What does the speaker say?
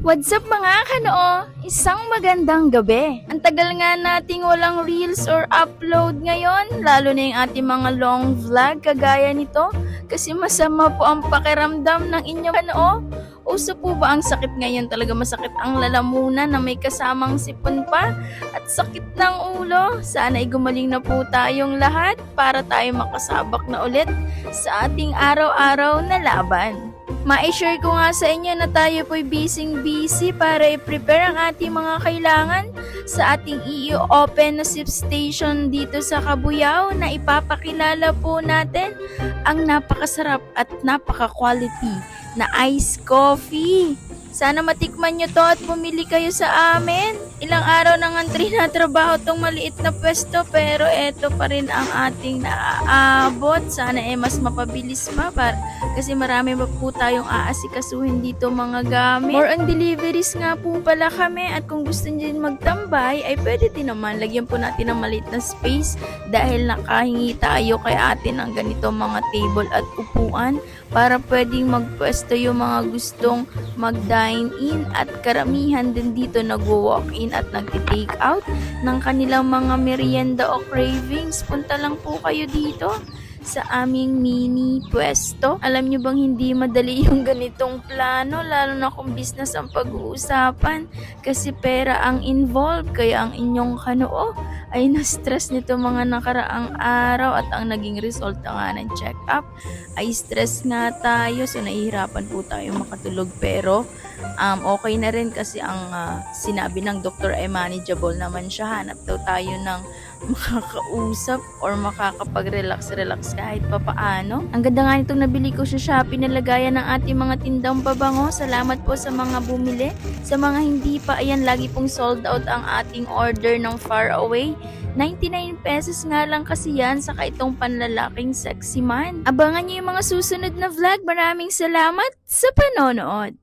What's up mga kanoo? Isang magandang gabi. Ang tagal nga nating walang reels or upload ngayon, lalo na yung ating mga long vlog kagaya nito, kasi masama po ang pakiramdam ng inyong kanoo. Uso po ba ang sakit ngayon? Talaga masakit ang lalamunan na may kasamang sipon pa at sakit ng ulo. Sana ay gumaling na po tayong lahat para tayo makasabak na ulit sa ating araw-araw na laban. Ma-share ko nga sa inyo na tayo po'y busy para i-prepare ang ating mga kailangan sa ating i-open na sip station dito sa Cabuyao na ipapakilala po natin ang napakasarap at napaka-quality na iced coffee. Sana matikman nyo to at bumili kayo sa amin. Ilang araw nang antri na trabaho tong maliit na pwesto pero eto pa rin ang ating naaabot. Sana mas mapabilis pa kasi marami pa po tayong aasikasuhin dito mga gamit. More on deliveries nga po pala kami at kung gusto nyo din magtambay ay pwede din naman. Lagyan po natin ng maliit na space dahil nakahingi tayo kay ate ng ganito mga table at upuan para pwedeng magpwesto yung mga gustong mag-dine in at karamihan din dito nagwo-walk in at nagti-take out ng kanilang mga merienda o cravings. Punta lang po kayo dito sa aming mini pwesto. Alam nyo bang hindi madali yung ganitong plano, lalo na kung business ang pag-uusapan kasi pera ang involved, kaya ang inyong kanoo ay na-stress nito mga nakaraang araw at ang naging result nga ng check-up ay stress nga tayo, so nahihirapan po tayo makatulog pero okay na rin kasi ang sinabi ng doktor ay manageable naman siya. Hanap daw tayo ng makakausap or makakapag-relax kahit papaano. Ang ganda nga nitong nabili ko sa Shopee na lagayan ng ating mga tindang pabango. Salamat po sa mga bumili. Sa mga hindi pa, ayan, lagi pong sold out ang ating order ng Far Away. 99 pesos nga lang kasi yan, saka itong panlalaking sexy man. Abangan nyo yung mga susunod na vlog. Maraming salamat sa panonood.